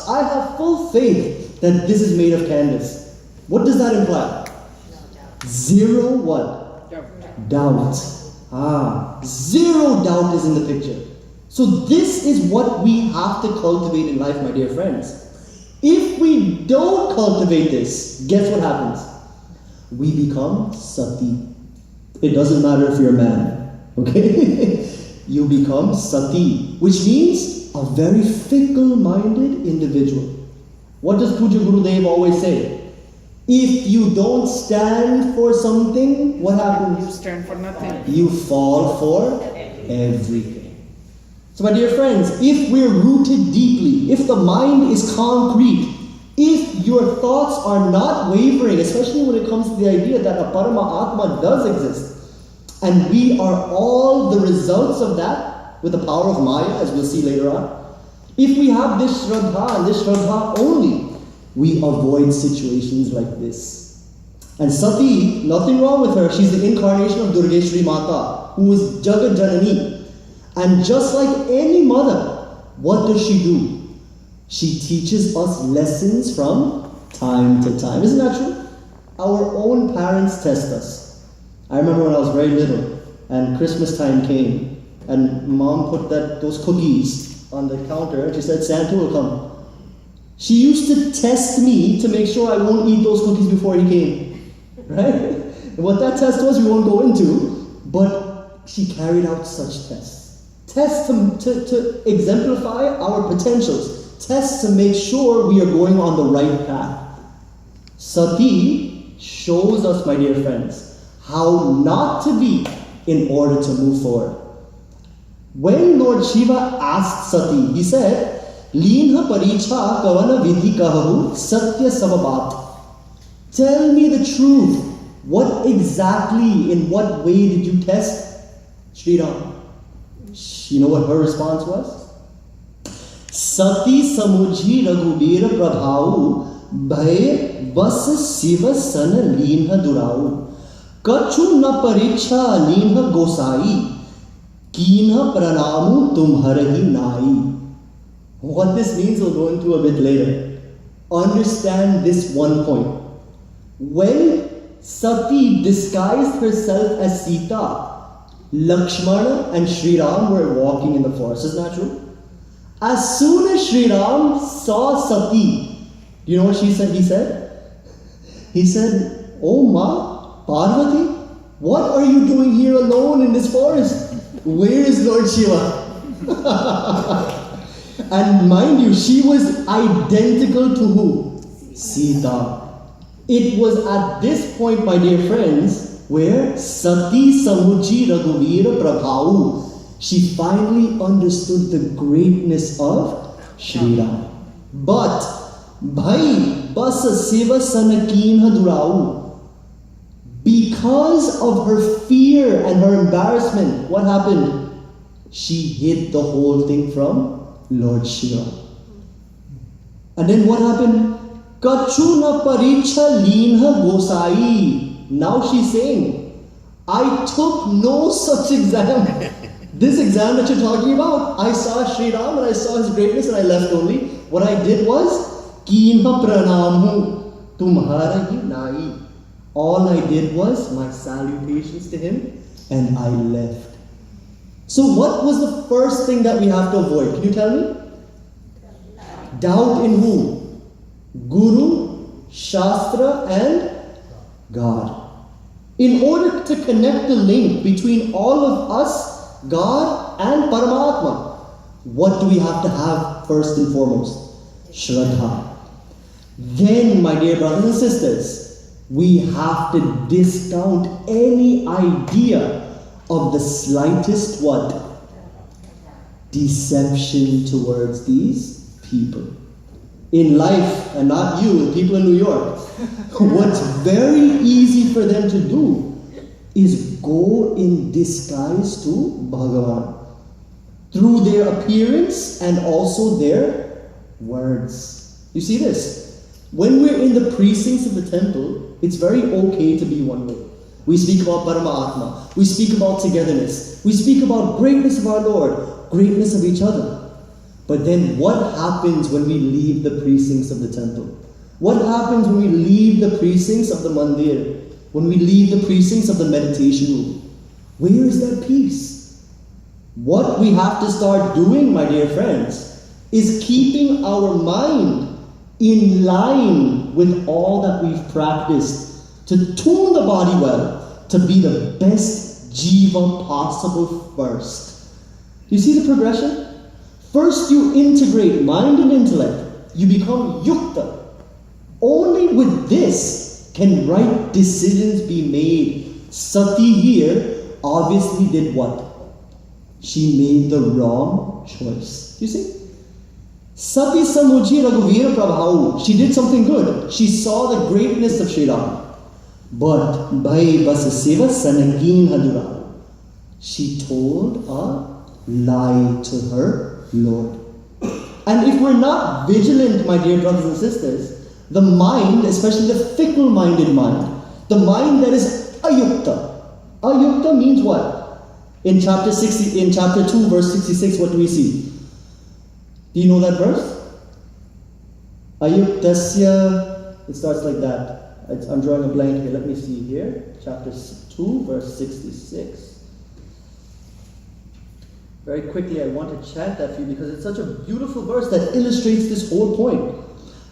I have full faith that this is made of canvas. What does that imply? Zero what? Doubt. Zero doubt is in the picture. So this is what we have to cultivate in life, my dear friends. If we don't cultivate this, guess what happens? We become sati. It doesn't matter if you're a man, okay? You become sati, which means a very fickle-minded individual. What does Puja Gurudev always say? If you don't stand for something, what happens? You stand for nothing. You fall for everything. So my dear friends, if we're rooted deeply, if the mind is concrete, if your thoughts are not wavering, especially when it comes to the idea that a Parama Atma does exist, and we are all the results of that with the power of Maya, as we'll see later on, if we have this Shraddha and this Shraddha only, we avoid situations like this. And Sati, nothing wrong with her, she's the incarnation of Durgeshwari Mata, who is Jagat Janani. And just like any mother, what does she do? She teaches us lessons from time to time. Isn't that true? Our own parents test us. I remember when I was very little and Christmas time came and mom put those cookies on the counter and she said, Santa will come. She used to test me to make sure I won't eat those cookies before he came. Right? And what that test was, we won't go into, but she carried out such tests. Tests to exemplify our potentials. Tests to make sure we are going on the right path. Sati shows us, my dear friends, how not to be in order to move forward. When Lord Shiva asked Sati, he said, Leenha paricha kavana vidhi kahahu satya savabat. Tell me the truth. What exactly, in what way did you test Sri Ram? You know what her response was? Sati samujhi raghubir prabhau bhay bas siva sana leenha durau kachu na paricha leenha gosai keenha pranamu tumharahi nai. What this means we'll go into a bit later. Understand this one point. When Sati disguised herself as Sita, Lakshmana and Sri Ram were walking in the forest. Isn't that true? As soon as Sri Ram saw Sati, you know what he said? He said, Oh Ma, Parvati, what are you doing here alone in this forest? Where is Lord Shiva? And mind you, she was identical to who? Sita. It was at this point, my dear friends, where Sati Samuji Raghuvira Prabhau, she finally understood the greatness of Shri Ram. But, Bhai Basa Siva Sanakinha Durau, because of her fear and her embarrassment, what happened? She hid the whole thing from Lord Shiva. And then what happened? Kachuna Paricha Leenha Gosai. Now she's saying, I took no such exam. This exam that you're talking about, I saw Sri Ram and I saw his greatness and I left only. What I did was, Keenha pranamu tumhara hi nai. All I did was my salutations to him and I left. So what was the first thing that we have to avoid? Can you tell me? Doubt in who? Guru, Shastra and God. In order to connect the link between all of us, God and Paramatma, what do we have to have first and foremost? Shraddha. Then, my dear brothers and sisters, we have to discount any idea of the slightest what? Deception towards these people. In life, and not you, the people in New York, what's very easy for them to do is go in disguise to Bhagavan through their appearance and also their words. You see this? When we're in the precincts of the temple, it's very okay to be one way. We speak about Paramatma. We speak about togetherness. We speak about greatness of our Lord, greatness of each other. But then what happens when we leave the precincts of the temple? What happens when we leave the precincts of the mandir? When we leave the precincts of the meditation room? Where is that peace? What we have to start doing, my dear friends, is keeping our mind in line with all that we've practiced to tune the body well, to be the best jiva possible first. You see the progression? First you integrate mind and intellect. You become yukta. Only with this can right decisions be made. Sati here obviously did what? She made the wrong choice. You see? Sati Samuji Raghuvira Prabhau. She did something good. She saw the greatness of Sri Ram. But Bhai Basasiva Sanagin Hadura. She told a lie to her Lord. And if we're not vigilant, my dear brothers and sisters, the mind, especially the fickle-minded mind, the mind that is ayukta. Ayukta means what? In chapter 2, verse 66, what do we see? Do you know that verse? Ayuktasya, it starts like that. I'm drawing a blank here. Let me see here. Chapter 2, verse 66. Very quickly, I want to chant that for you because it's such a beautiful verse that illustrates this whole point.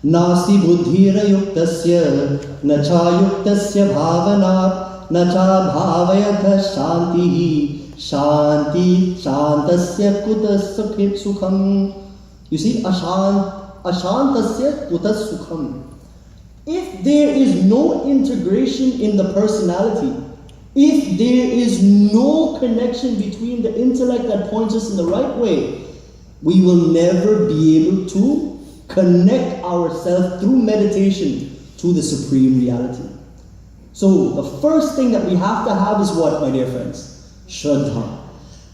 Nasti buddhira yuktasya, na cha yuktasya bhavana, na cha bhavayatha shanti, shanti, shantasya kutas sukham. You see, ashantasya kutas sukham. If there is no integration in the personality, if there is no connection between the intellect that points us in the right way, we will never be able to connect ourselves through meditation to the supreme reality. So the first thing that we have to have is what, my dear friends? Shraddha.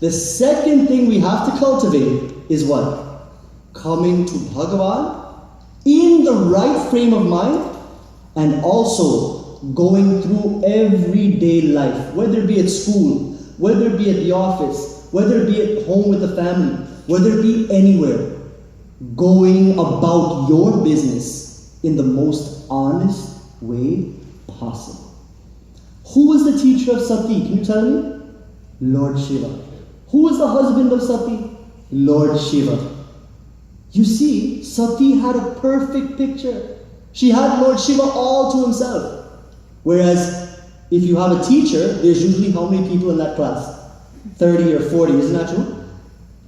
The second thing we have to cultivate is what? Coming to Bhagavan in the right frame of mind, and also going through everyday life, whether it be at school, whether it be at the office, whether it be at home with the family, whether it be anywhere, going about your business in the most honest way possible. Who was the teacher of Sati? Can you tell me? Lord Shiva. Who was the husband of Sati? Lord Shiva. You see, Sati had a perfect picture. She had Lord Shiva all to himself. Whereas, if you have a teacher, there's usually how many people in that class? 30 or 40, isn't that true?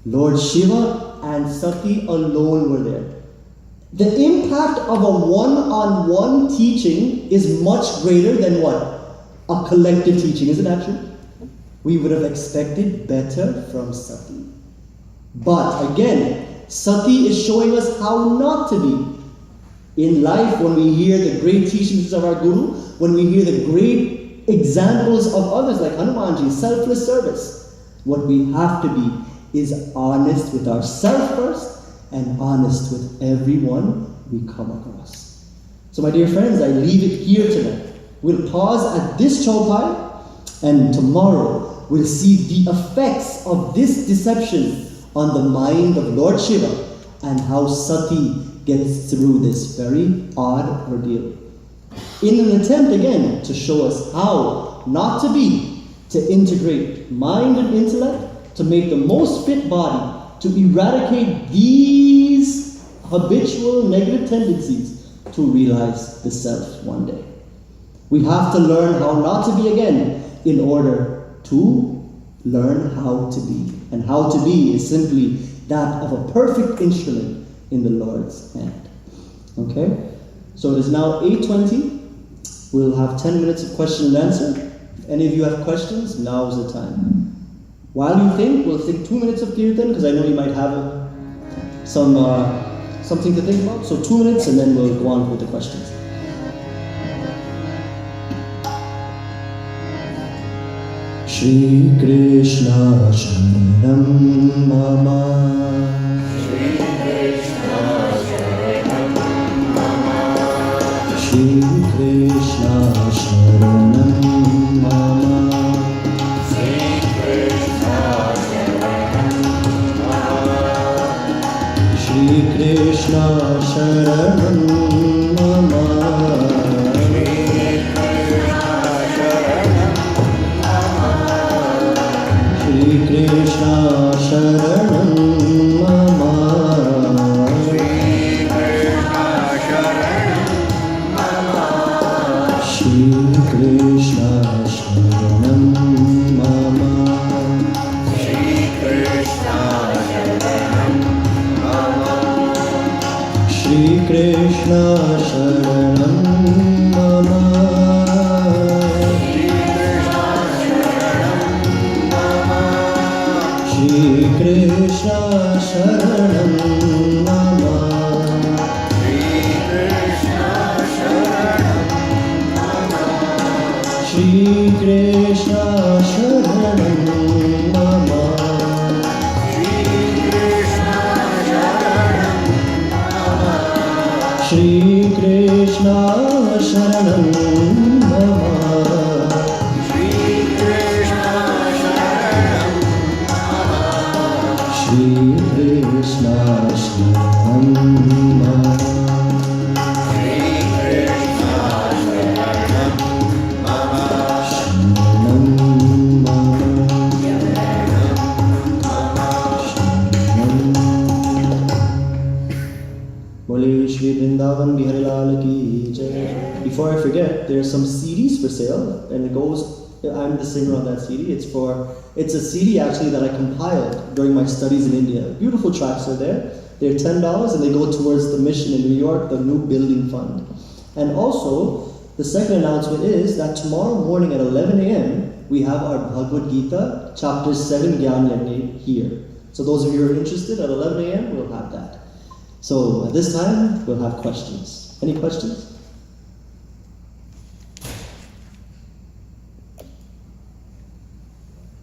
Lord Shiva and Sati alone were there. The impact of a one-on-one teaching is much greater than what? A collective teaching, isn't that true? We would have expected better from Sati. But again, Sati is showing us how not to be. In life, when we hear the great teachings of our Guru, when we hear the great examples of others like Hanumanji, selfless service, what we have to be is honest with ourselves first and honest with everyone we come across. So my dear friends, I leave it here tonight. We'll pause at this chaupai, and tomorrow we'll see the effects of this deception on the mind of Lord Shiva and how Sati gets through this very odd ordeal. In an attempt again to show us how not to be, to integrate mind and intellect, to make the most fit body, to eradicate these habitual negative tendencies, to realize the self one day. We have to learn how not to be again in order to learn how to be. And how to be is simply that of a perfect instrument in the Lord's hand. Okay? So it is now 8:20. We'll have 10 minutes of question and answer. If any of you have questions, now is the time. While you think, we'll think 2 minutes of kirtan, because I know you might have something to think about. So 2 minutes, and then we'll go on with the questions. Shri Krishna Sharanam Mama. Shri Krishna Sharanam Mama. Shri Krishna Sharanam Mama. Sharanam Mama. Shri Krishna Sharanam Mama. Shri Krishna Sharanam Mama. Shri Krishna Sharanam Mama. Shri Krishna Sharanam Mama. Shri Krishna Sharanam Mama. Shri Krishna Sharanam Mama. Shri Krishna Sharanam Mama. Shri Krishna Sharanam Mama. Bole Shri Vrindavan Bihari Lal ki jai. Before I forget, there are some CDs for sale, and it goes. I'm the singer on that CD. It's a CD actually that I compiled during my studies in India. Beautiful tracks are there. They're $10 and they go towards the mission in New York, the new building fund. And also, the second announcement is that tomorrow morning at 11 a.m. we have our Bhagavad Gita chapter 7 gyana here. So those of you who are interested, at 11 a.m. we'll have that. So at this time, we'll have questions. Any questions?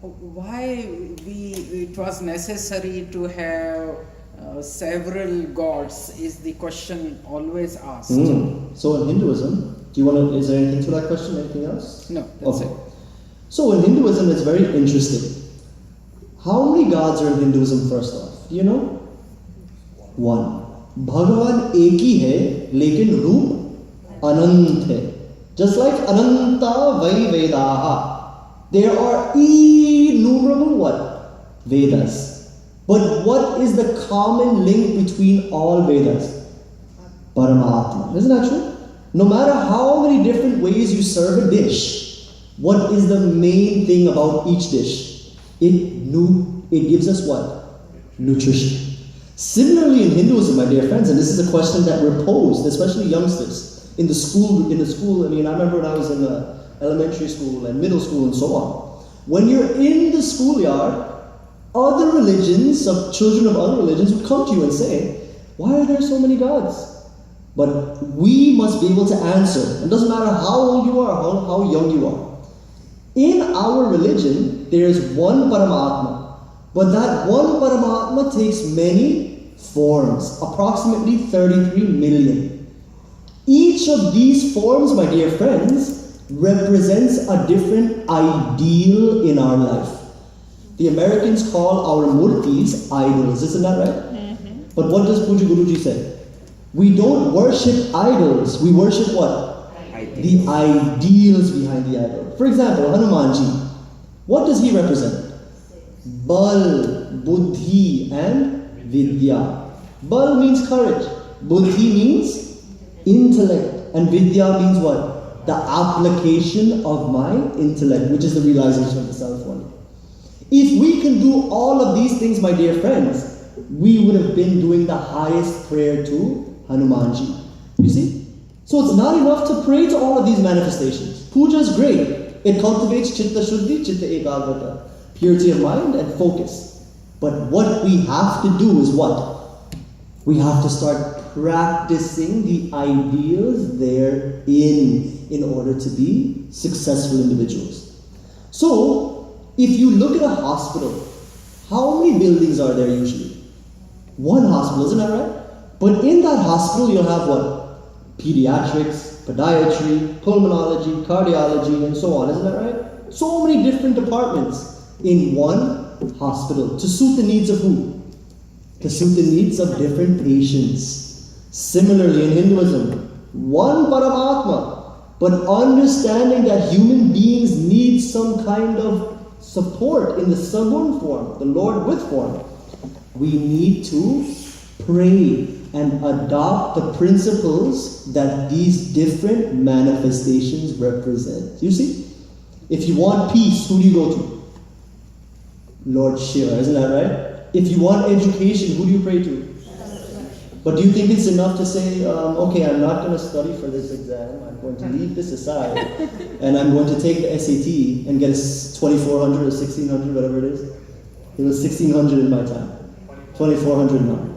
Why it was necessary to have several gods is the question always asked. So in Hinduism, is there anything to that question? Anything else? No, that's it. So in Hinduism, it's very interesting. How many gods are in Hinduism first off? Do you know? One. Bhagavan एक ही है, लेकिन रूप अनंत है. Just like Ananta Vai Vedaha. There are innumerable what? Vedas. But what is the common link between all Vedas? Paramatma. Isn't that true? No matter how many different ways you serve a dish, what is the main thing about each dish? It gives us what? Nutrition. Similarly in Hinduism, my dear friends, and this is a question that we're posed, especially youngsters, in the school, I remember when I was in the elementary school and middle school and so on. When you're in the schoolyard, other religions, children of other religions would come to you and say, why are there so many gods? But we must be able to answer. It doesn't matter how old you are or how young you are. In our religion, there is one Paramatma. But that one Paramatma takes many forms, approximately 33 million. Each of these forms, my dear friends, represents a different ideal in our life. The Americans call our murtis idols, isn't that right? Mm-hmm. But what does Puja Guruji say? We don't worship idols, we worship what? The ideals behind the idol. For example, Hanumanji, what does he represent? Bal, Buddhi and Vidya. Bal means courage, Buddhi means intellect, and Vidya means what? The application of my intellect, which is the realization of the self one. If we can do all of these things, my dear friends, we would have been doing the highest prayer to Hanumanji. You see? So it's not enough to pray to all of these manifestations. Puja is great. It cultivates chitta shuddhi, chitta ekagrata, purity of mind and focus. But what we have to do is what? We have to start practicing the ideals therein in order to be successful individuals. So, if you look at a hospital, how many buildings are there usually? One hospital, isn't that right? But in that hospital, you'll have what? Pediatrics, podiatry, pulmonology, cardiology, and so on, isn't that right? So many different departments in one hospital to suit the needs of who? To suit the needs of different patients. Similarly, in Hinduism, one Paramatma, but understanding that human beings need some kind of support in the Sagun form, the Lord with form, we need to pray and adopt the principles that these different manifestations represent. You see? If you want peace, who do you go to? Lord Shiva, isn't that right? If you want education, who do you pray to? But do you think it's enough to say, okay, I'm not going to study for this exam, I'm going to leave this aside, and I'm going to take the SAT and get a 2400 or 1600, whatever it is? It was 1600 in my time. 2400 now.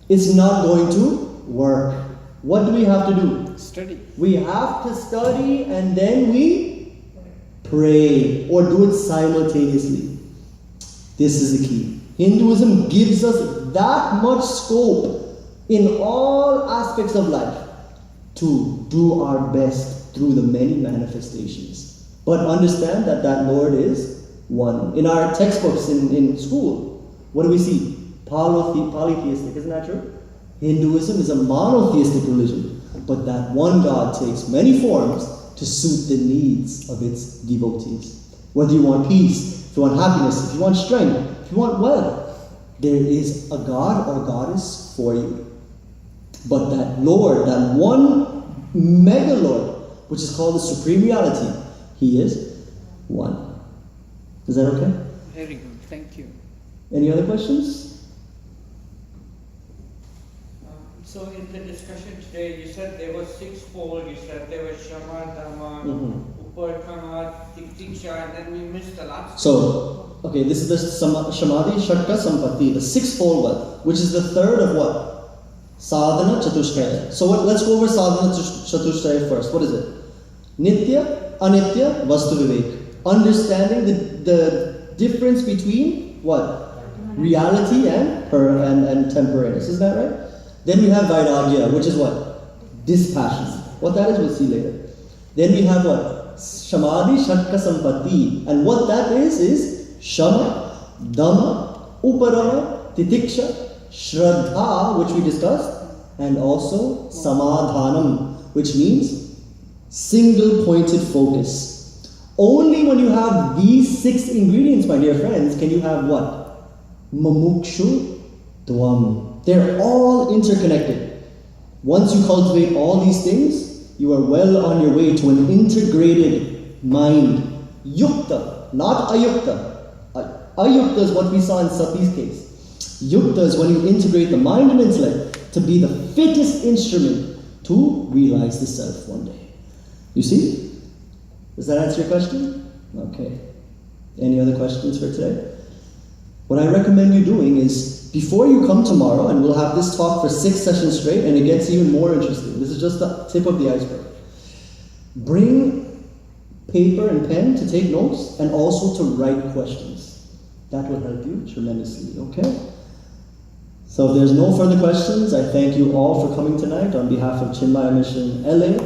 It's not going to work. What do we have to do? Study. We have to study and then we pray, or do it simultaneously. This is the key. Hinduism gives us that much scope in all aspects of life to do our best through the many manifestations. But understand that that Lord is one. In our textbooks in school, what do we see? Polytheistic, isn't that true? Hinduism is a monotheistic religion, but that one God takes many forms to suit the needs of its devotees. Whether you want peace, if you want happiness, if you want strength, if you want wealth, there is a God or goddess for you. But that Lord, that one mega Lord, which is called the Supreme Reality, He is one. Is that okay? Very good, thank you. Any other questions? So in the discussion today, you said there was sixfold. You said there was Shama, Dhamma, Uparkama, Tiksha, and then we missed the last. So, okay, this is the Shamadhi, Shatka, Sampatti, the sixfold one, which is the third of what? Sadhana Chatushraya. So let's go over Sadhana Chatushraya first. What is it? Nitya, Anitya, Vastu Vivek. Understanding the difference between what? Reality and temporariness. Is that right? Then we have Vairagya, which is what? Dispassion. What that is, we'll see later. Then we have what? Shamadhi, Shatka, Sampatti. And what that is Shama, Dhamma, Uparama, Titiksha, Shraddha, which we discussed, and also Samadhanam, which means single-pointed focus. Only when you have these 6 ingredients, my dear friends, can you have what? Mumukshu Dvam. They're all interconnected. Once you cultivate all these things, you are well on your way to an integrated mind. Yukta, not ayukta. Ayukta is what we saw in Sati's case. Yukta is when you integrate the mind and intellect to be the fittest instrument to realize the self one day. You see? Does that answer your question? Okay. Any other questions for today? What I recommend you doing is, before you come tomorrow, and we'll have this talk for 6 sessions straight, and it gets even more interesting. This is just the tip of the iceberg. Bring paper and pen to take notes, and also to write questions. That will help you tremendously, okay? So if there's no further questions, I thank you all for coming tonight on behalf of Chinmaya Mission LA,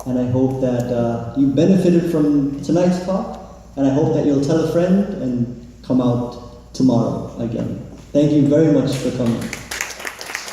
and I hope that you benefited from tonight's talk, and I hope that you'll tell a friend and come out tomorrow again. Thank you very much for coming.